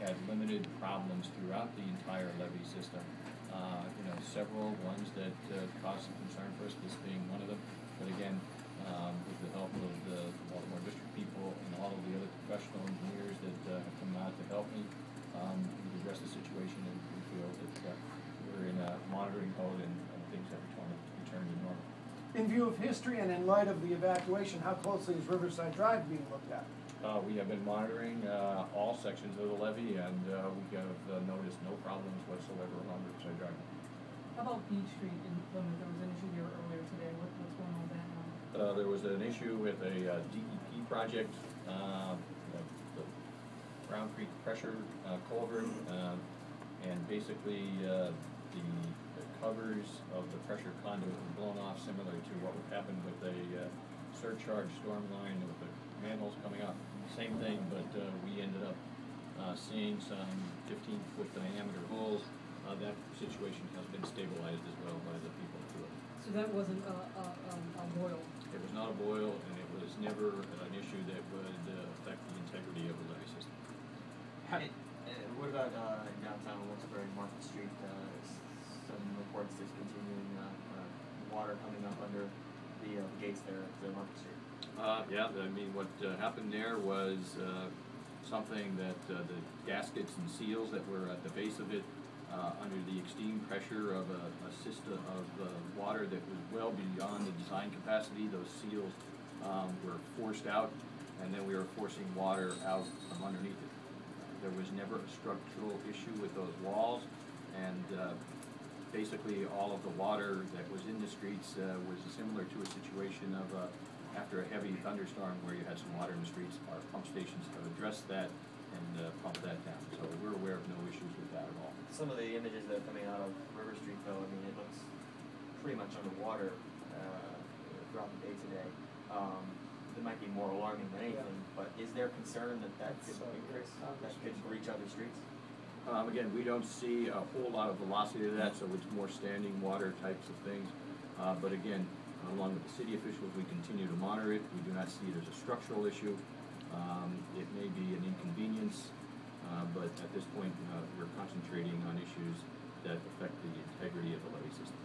had limited problems throughout the entire levee system. Several ones that caused some concern for us, this being one of them. But again, with the help of the Baltimore District people and all of the other professional engineers that have come out to help me, we've addressed the situation, and we feel that we're in a monitoring mode and things have returned to normal. In view of history and in light of the evacuation, how closely is Riverside Drive being looked at? We have been monitoring all sections of the levee, and we have noticed no problems whatsoever along Riverside Drive. How about Beach Street in Plymouth? There was an issue there earlier today. What's going on with that now? There was an issue with a DEP project, the Brown Creek pressure culvert, and basically the covers of the pressure conduit were blown off, similar to what would happen with a surcharge storm line with the manholes coming up. Same thing, but we ended up seeing some 15-foot diameter holes. That situation has been stabilized as well by the people through it. So that wasn't a boil? It was not a boil, and it was never an issue that would affect the integrity of the levee system. What about downtown Wilkes-Barre, Market Street? Some reports discontinuing water coming up under the gates there at Market Street. Yeah, I mean, what happened there was something that the gaskets and seals that were at the base of it, under the extreme pressure of a system of water that was well beyond the design capacity, those seals were forced out, and then we were forcing water out from underneath it. There was never a structural issue with those walls, and basically all of the water that was in the streets was similar to a situation of after a heavy thunderstorm where you had some water in the streets. Our pump stations have addressed that and pump that down. So we're aware of no issues with that at all. Some of the images that are coming out of River Street, though, I mean, it looks pretty much underwater throughout the day today. It might be more alarming than anything, but is there concern that that could reach other streets? Again, we don't see a whole lot of velocity to that, so it's more standing water types of things. But again, along with the city officials, we continue to monitor it. We do not see it as a structural issue. It may be an inconvenience, but at this point, we're concentrating on issues that affect the integrity of the levee system.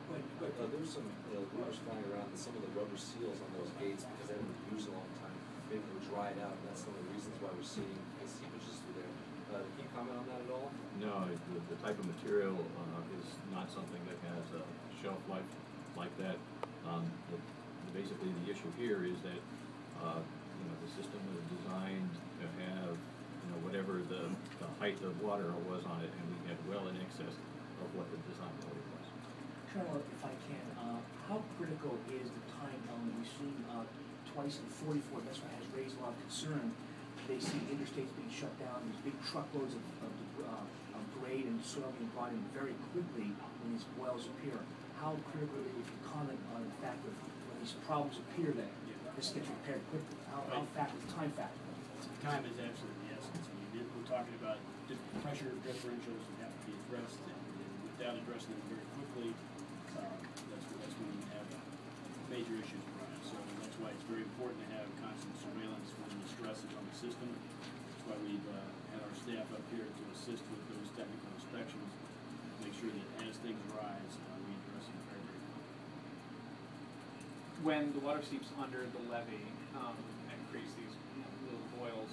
There's some rumors flying around that some of the rubber seals on those gates, because they haven't been used a long time, maybe were dried out, and that's some of the reasons why we're seeing seepages through there. Can you comment on that at all? No, the type of material is not something that has a shelf life like that. Basically, the issue here is that the system was designed to have whatever the height of water was on it, and we had well in excess of what the design order was. Colonel, if I can, how critical is the time element? We've seen twice in 44, that's why it has raised a lot of concern. They see interstates being shut down, these big truckloads of grade and soil being brought in very quickly when these boils appear. How critical is it, if you comment on the fact that when these problems appear, that this gets repaired quickly? How time factor? Time is absolutely the essence. We're talking about pressure differentials that have to be addressed, and without addressing them very quickly, that's when you have major issues arise. So that's why it's very important to have constant surveillance when the stress is on the system. That's why we've had our staff up here to assist with those technical inspections, make sure that as things rise, we address them very, very quickly. When the water seeps under the levee and creates these little boils,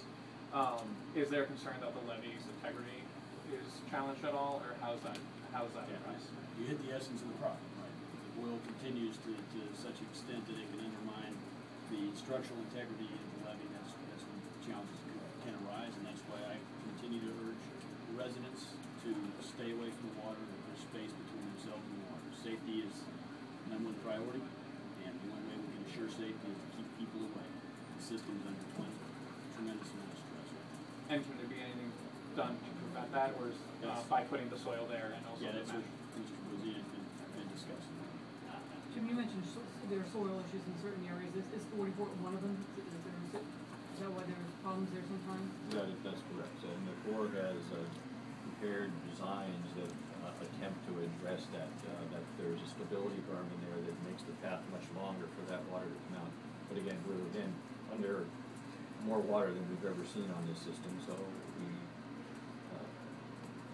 is there a concern that the levee's integrity is challenged at all, or how's that addressed? You hit the essence of the problem, right? If the boil continues to such an extent that it can undermine the structural integrity of the levee, that's when challenges can arise, and that's why I continue to urge the residents to stay away from the water, that there's space between themselves and the water. Safety is number one priority, and the only way we can ensure safety is to keep people away. The system is under tremendous amount of stress right now. And can there be anything done to prevent that, or is, by putting the soil there and also that's what Mr. Brozena has been discussing. Jim, you mentioned there are soil issues in certain areas. Is 44 one of them? Is that why there's problems there sometimes? That's correct. And the Corps has prepared designs that attempt to address that. That there's a stability berm in there that makes the path much longer for that water to come out. But again, we're under more water than we've ever seen on this system, so we,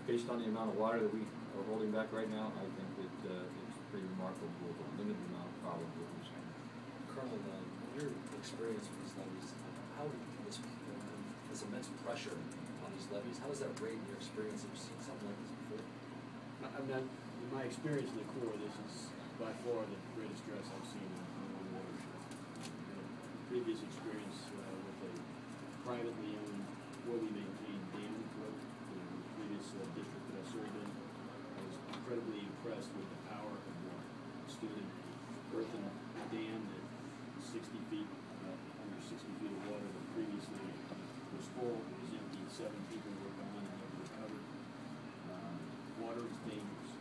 based on the amount of water that we are holding back right now, I think that it's pretty remarkable the limited amount of problems that we've seen. Colonel, your experience with these levees, how this immense pressure on these levees, how does that rate in your experience? Have you seen something like this before? I mean, in my experience in the Corps, this is by far the greatest stress I've seen in one watershed. Previous experience with a privately owned, poorly maintained dam network, the previous district that I served in, I was incredibly impressed with the power of what stood in an earthen dam that was 60 feet, under 60 feet of water that previously was full, it was empty, 7 people were gone and never recovered. Water is dangerous.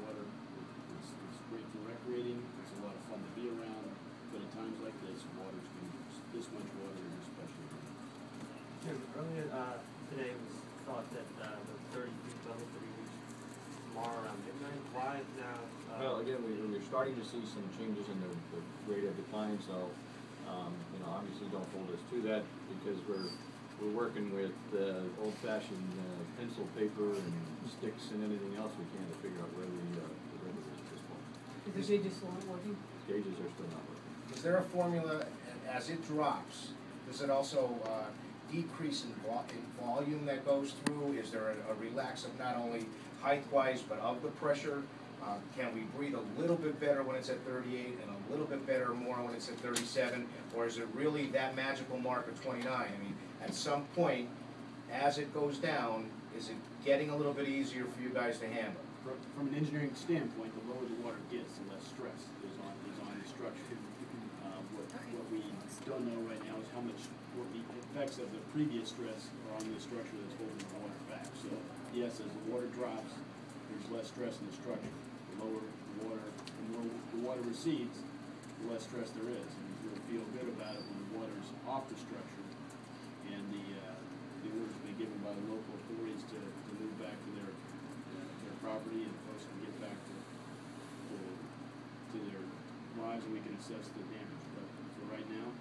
Water is great for recreating, it's a lot of fun to be around, but at times like this, water is dangerous. This much water is especially dangerous. Jim, earlier today it was thought that the 30 feet level could be reached tomorrow around midnight. Why now? Well, again, we're starting to see some changes in the rate of decline, so, you know, obviously don't hold us to that, because we're working with old-fashioned pencil, paper, and sticks and anything else we can to figure out where the river is at this point. Is the gauges still not working? Gauges are still not working. Is there a formula, as it drops, does it also decrease in volume that goes through? Is there a relax of not only height-wise, but of the pressure? Can we breathe a little bit better when it's at 38 and a little bit better more when it's at 37? Or is it really that magical mark of 29? I mean, at some point, as it goes down, is it getting a little bit easier for you guys to handle? From an engineering standpoint, the lower the water gets, the less stress is on the structure. What we don't know right now is what the effects of the previous stress are on the structure that's holding the water back. So yes, as the water drops, there's less stress in the structure. The lower the water, the more the water recedes, the less stress there is. And you'll feel good about it when the water's off the structure and the orders have been given by the local authorities to move back to their property, and folks can get back to their lives, and we can assess the damage. But for right now,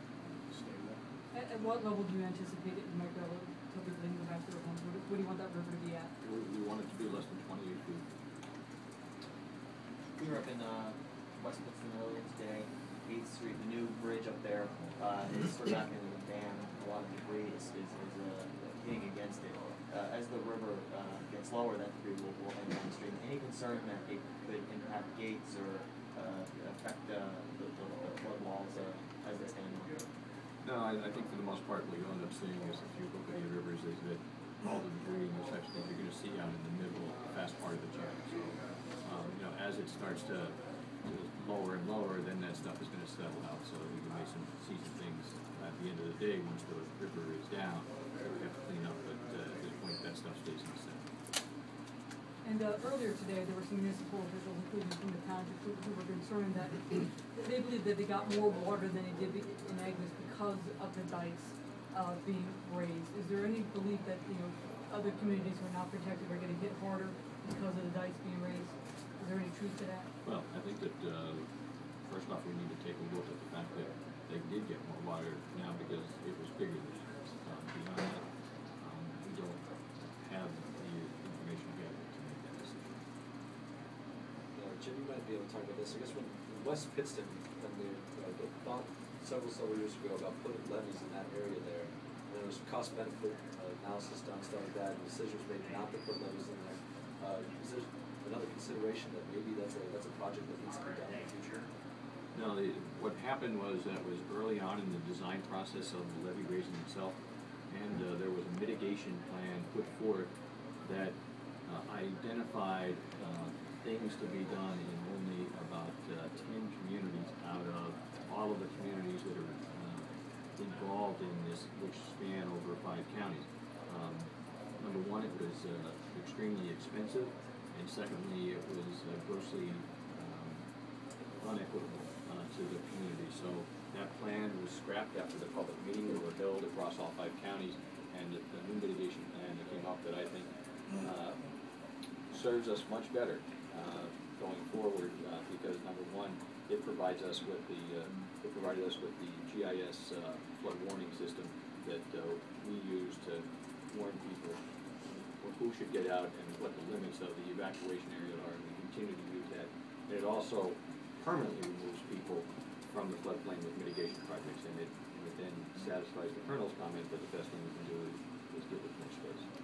stay away. At what level do you anticipate it might go till people can go back to their homes? What do you want that river to be at? We want it to be less than 28 feet. We were up in West Pittston earlier today, 8th Street, the new bridge up there is sort of acting as a dam. A lot of debris is hitting against it. As the river gets lower, that debris will head downstream. Any concern that it could impact gates or affect the flood walls as they stand on? No, I think for the most part, what you'll end up seeing is, if you look at the rivers, is that all the debris and those types of things you're going to see out in the middle, fast part of the channel. So, you know, as it starts to lower and lower, then that stuff is going to settle out. So we may see some things at the end of the day once the river is down that we have to clean up. But at this point, that stuff stays in the center. And earlier today, there were some municipal officials, including from the township, who were concerned that they believe that they got more water than they did in Agnes because of the dikes being raised. Is there any belief that, you know, other communities who are not protected are getting hit harder because of the dikes being raised? Is there any truth to that? Well, I think that first off, we need to take a look at the fact that they did get more water now because it was bigger than that. Beyond that, we don't have the information yet to make that decision. Jim, you might be able to talk about this. I guess when West Pittston, when they thought several years ago about putting levees in that area there, and there was cost-benefit analysis done, stuff like that, and decisions made not to put levees in there. Is there another consideration that maybe that's a project that needs to be done in the future? No, what happened was that was early on in the design process of the levee raising itself, and there was a mitigation plan put forth that identified things to be done in only about 10 communities out of all of the communities that are involved in this, which span over 5 counties. Number one, it was extremely expensive, and secondly, it was grossly unequitable to the community. So that plan was scrapped after the public meeting that were held across all 5 counties, and the new mitigation plan that came up that I think serves us much better going forward because number one, it provides us with the GIS flood warning system that we use to warn people who should get out and what the limits of the evacuation area are, and we continue to use that. And it also permanently removes people from the floodplain with mitigation projects, and it then satisfies the Colonel's comment that the best thing we can do is give it more space.